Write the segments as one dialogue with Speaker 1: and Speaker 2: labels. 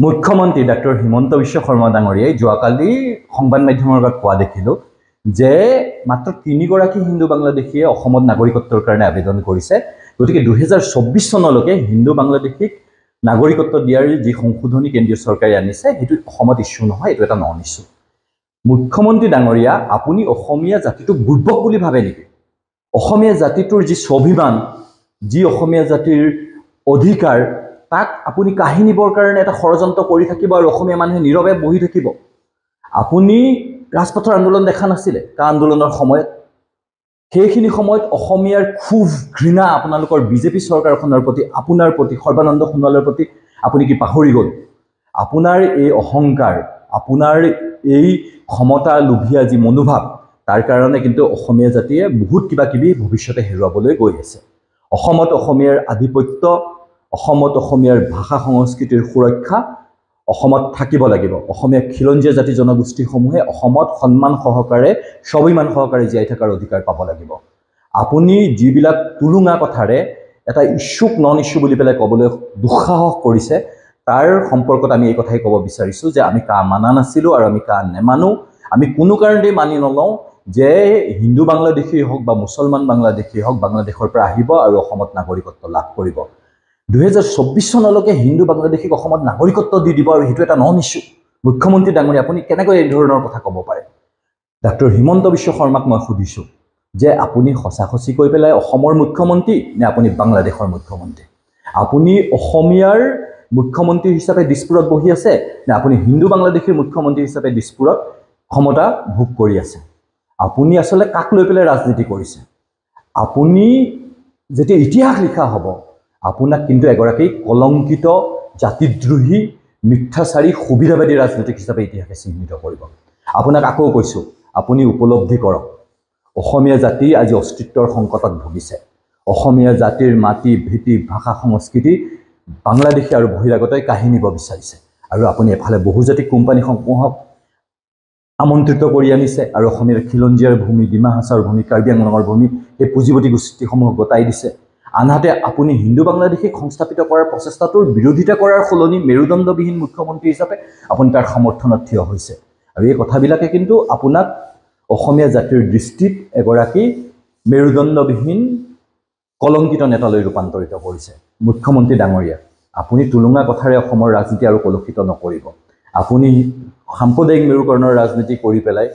Speaker 1: মুখ্যমন্ত্ৰী ডক্টৰ হিমন্ত বিশ্ব শৰ্মা ডাঙৰীয়াই যোৱাকালি সংবাদ মাধ্যমৰ আগত কোৱা দেখিলোঁ যে মাত্ৰ 3গৰাকী হিন্দু বাংলাদেশীয়ে অসমত নাগৰিকত্বৰ কাৰণে আবেদন কৰিছে। গতিকে 2024 চনলৈকে হিন্দু বাংলাদেশীক নাগৰিকত্ব দিয়াৰ যি সংশোধনী কেন্দ্ৰীয় চৰকাৰে আনিছে সেইটো অসমত ইস্যু নহয়, এইটো এটা নন ইস্যু। মুখ্যমন্ত্ৰী ডাঙৰীয়া, আপুনি অসমীয়া জাতিটোক বুৰ্বক বুলি ভাবে নেকি? অসমীয়া জাতিটোৰ যি স্বাভিমান, যি অসমীয়া জাতিৰ অধিকাৰ, তাক আপুনি কাহিনীবৰ কাৰণে এটা ষড়যন্ত্ৰ কৰি থাকিব আৰু অসমীয়া মানুহে নীৰৱে বহি থাকিব। আপুনি ৰাজপথৰ আন্দোলন দেখা নাছিলে কা আন্দোলনৰ সময়ত? সেইখিনি সময়ত অসমীয়াৰ ক্ষোভ, ঘৃণা আপোনালোকৰ বিজেপি চৰকাৰখনৰ প্ৰতি, আপোনাৰ প্ৰতি, সৰ্বানন্দ সোণোৱালৰ প্ৰতি আপুনি কি পাহৰি গ'ল? আপোনাৰ এই অহংকাৰ, আপোনাৰ এই ক্ষমতা লোভীয়া যি মনোভাৱ, তাৰ কাৰণে কিন্তু অসমীয়া জাতিয়ে বহুত কিবা কিবি ভৱিষ্যতে হেৰুৱাবলৈ গৈ আছে। অসমত অসমীয়াৰ আধিপত্য, অসমত অসমীয়াৰ ভাষা সংস্কৃতিৰ সুৰক্ষা অসমত থাকিব লাগিব। অসমীয়া খিলঞ্জীয়া জাতি জনগোষ্ঠীসমূহে অসমত সন্মান সহকাৰে, স্বাভিমান সহকাৰে জীয়াই থকাৰ অধিকাৰ পাব লাগিব। আপুনি যিবিলাক তুলুঙা কথাৰে এটা ইচ্ছুক নন ইচ্ছু বুলি পেলাই ক'বলৈ দুঃসাহস কৰিছে, তাৰ সম্পৰ্কত আমি এই কথাই ক'ব বিচাৰিছোঁ যে আমি কা মানা নাছিলোঁ আৰু আমি কা নেমানো। আমি কোনো কাৰণেই মানি নলওঁ যে হিন্দু বাংলাদেশী হওক বা মুছলমান বাংলাদেশী হওক বাংলাদেশৰ পৰা আহিব আৰু অসমত নাগৰিকত্ব লাভ কৰিব। 2024 চনলৈকে হিন্দু বাংলাদেশীক অসমত নাগৰিকত্ব দি দিব আৰু সেইটো এটা নন ইস্যু। মুখ্যমন্ত্ৰী ডাঙৰীয়া, আপুনি কেনেকৈ এই ধৰণৰ কথা ক'ব পাৰে? ডক্টৰ হিমন্ত বিশ্ব শৰ্মাক মই সুধিছোঁ যে আপুনি সঁচাসঁচি কৈ পেলাই অসমৰ মুখ্যমন্ত্ৰী নে আপুনি বাংলাদেশৰ মুখ্যমন্ত্ৰী? আপুনি অসমীয়াৰ মুখ্যমন্ত্ৰী হিচাপে দিছপুৰত বহি আছে নে আপুনি হিন্দু বাংলাদেশীৰ মুখ্যমন্ত্ৰী হিচাপে দিছপুৰত ক্ষমতা ভোগ কৰি আছে? আপুনি আচলতে কাক লৈ পেলাই ৰাজনীতি কৰিছে? আপুনি যেতিয়া ইতিহাস লিখা হ'ব, আপোনাক কিন্তু এগৰাকী কলংকিত, জাতিদ্ৰোহী, মিথ্যাচাৰী, সুবিধাবাদী ৰাজনীতিক হিচাপে ইতিহাসে চিহ্নিত কৰিব। আপোনাক আকৌ কৈছোঁ, আপুনি উপলব্ধি কৰক, অসমীয়া জাতি আজি অস্তিত্বৰ সংকটত ভুগিছে। অসমীয়া জাতিৰ মাটি, ভেটি, ভাষা, সংস্কৃতি বাংলাদেশী আৰু বহিৰাগতই কাঢ়ি নিব বিচাৰিছে। আৰু আপুনি এফালে বহুজাতিক কোম্পানীসমূহক আমন্ত্ৰিত কৰি আনিছে আৰু অসমীয়াৰ খিলঞ্জীয়াৰ ভূমি, ডিমা হাছাওৰ ভূমি, কাৰ্বি আংলঙৰ ভূমি, এই পুঁজিপতি গোষ্ঠীসমূহক গতাই দিছে। আনহাতে আপুনি হিন্দু বাংলাদেশীক সংস্থাপিত কৰাৰ প্ৰচেষ্টাটোৰ বিৰোধিতা কৰাৰ সলনি মেৰুদণ্ডবিহীন মুখ্যমন্ত্ৰী হিচাপে আপুনি তাৰ সমৰ্থনত থিয় হৈছে। আৰু এই কথাবিলাকে কিন্তু আপোনাক অসমীয়া জাতিৰ দৃষ্টিত এগৰাকী মেৰুদণ্ডবিহীন কলংকিত নেতালৈ ৰূপান্তৰিত কৰিছে। মুখ্যমন্ত্ৰী ডাঙৰীয়া, আপুনি তুলুঙা কথাৰে অসমৰ ৰাজনীতি আৰু কলুষিত নকৰিব। আপুনি সাম্প্ৰদায়িক মেৰুকৰণৰ ৰাজনীতি কৰি পেলাই,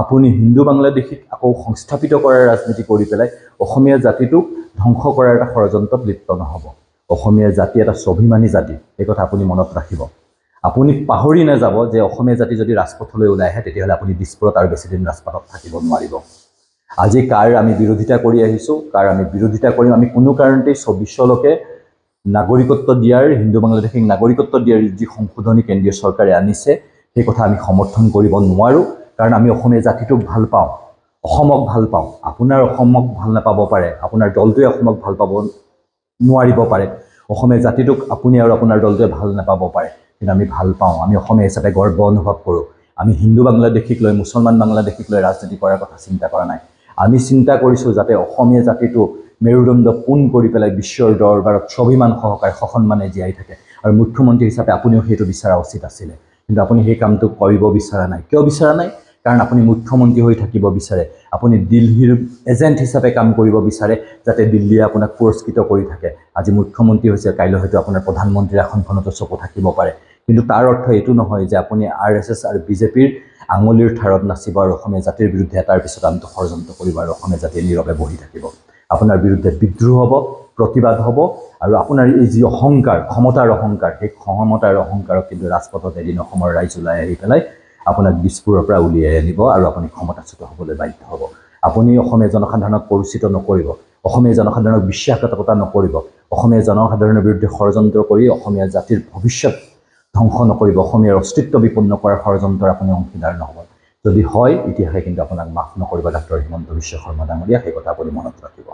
Speaker 1: আপুনি হিন্দু বাংলাদেশীক আকৌ সংস্থাপিত কৰাৰ ৰাজনীতি কৰি পেলাই অসমীয়া জাতিটোক ধ্বংস কৰাৰ এটা ষড়যন্ত্ৰত লিপ্ত নহ'ব। অসমীয়া জাতি এটা স্বাভিমানী জাতি, এই কথা আপুনি মনত ৰাখিব। আপুনি পাহৰি নাযাব যে অসমীয়া জাতি যদি ৰাজপথলৈ ওলাই আহে, তেতিয়াহ'লে আপুনি দিছপুৰত আৰু বেছিদিন ৰাজপথত থাকিব নোৱাৰিব। আজি কাৰ আমি বিৰোধিতা কৰি আহিছোঁ, কাৰ আমি বিৰোধিতা কৰিম, আমি কোনো কাৰণতেই 24লৈকে নাগৰিকত্ব দিয়াৰ, হিন্দু বাংলাদেশীক নাগৰিকত্ব দিয়াৰ যি সংশোধনী কেন্দ্ৰীয় চৰকাৰে আনিছে, সেই কথা আমি সমৰ্থন কৰিব নোৱাৰোঁ। কাৰণ আমি অসমীয়া জাতিটোক ভাল পাওঁ, অসমক ভাল পাওঁ। আপোনাৰ অসমক ভাল নাপাব পাৰে, আপোনাৰ দলটোৱে অসমক ভাল পাব নোৱাৰিব পাৰে, অসমীয়া জাতিটোক আপুনি আৰু আপোনাৰ দলটোৱে ভাল নাপাব পাৰে, কিন্তু আমি ভাল পাওঁ। আমি অসমীয়া হিচাপে গৰ্ব অনুভৱ কৰোঁ। আমি হিন্দু বাংলাদেশীক লৈ, মুছলমান বাংলাদেশীক লৈ ৰাজনীতি কৰাৰ কথা চিন্তা কৰা নাই। আমি চিন্তা কৰিছোঁ যাতে অসমীয়া জাতিটো মেৰুদণ্ড পোন কৰি পেলাই বিশ্বৰ দৰবাৰত স্বাভিমান সহকাৰে সসন্মানে জীয়াই থাকে। আৰু মুখ্যমন্ত্ৰী হিচাপে আপুনিও সেইটো বিচৰা উচিত আছিলে, কিন্তু আপুনি সেই কামটো কৰিব বিচৰা নাই। কিয় বিচৰা নাই? কাৰণ আপুনি মুখ্যমন্ত্ৰী হৈ থাকিব বিচাৰে। আপুনি দিল্লীৰ এজেণ্ট হিচাপে কাম কৰিব বিচাৰে, যাতে দিল্লীয়ে আপোনাক পুৰস্কৃত কৰি থাকে। আজি মুখ্যমন্ত্ৰী হৈছে, কাইলৈ হয়তো আপোনাৰ প্ৰধানমন্ত্ৰীৰ আসনখনতো চকু থাকিব পাৰে, কিন্তু তাৰ অৰ্থ এইটো নহয় যে আপুনি RSS আৰু বিজেপিৰ আঙুলিৰ ঠাৰত নাচিব আৰু অসমীয়া জাতিৰ বিৰুদ্ধে তাৰ পিছত আনটো ষড়যন্ত্ৰ কৰিব আৰু অসমীয়া জাতিয়ে নীৰৱে বহি থাকিব। আপোনাৰ বিৰুদ্ধে বিদ্ৰোহ হ'ব, প্ৰতিবাদ হ'ব, আৰু আপোনাৰ এই যি অহংকাৰ, ক্ষমতাৰ অহংকাৰ, সেই ক্ষমতাৰ অহংকাৰক কিন্তু ৰাজপথত এদিন অসমৰ ৰাইজ ওলাই আহি পেলাই আপোনাক দিছপুৰৰ পৰা উলিয়াই আনিব আৰু আপুনি ক্ষমতাচ্যুত হ'বলৈ বাধ্য হ'ব। আপুনি অসমীয়া জনসাধাৰণক পৰিচিত নকৰিব, অসমীয়া জনসাধাৰণক বিশ্বাসঘাতকতা নকৰিব, অসমীয়া জনসাধাৰণৰ বিৰুদ্ধে ষড়যন্ত্ৰ কৰি অসমীয়া জাতিৰ ভৱিষ্যত ধ্বংস নকৰিব, অসমীয়াৰ অস্তিত্ব বিপন্ন কৰাৰ ষড়যন্ত্ৰৰ আপুনি অংশীদাৰ নহ'ব। যদি হয়, ইতিহাসে কিন্তু আপোনাক মাফ নকৰিব ডক্টৰ হিমন্ত বিশ্ব শৰ্মা ডাঙৰীয়া, সেই কথা আপুনি মনত ৰাখিব।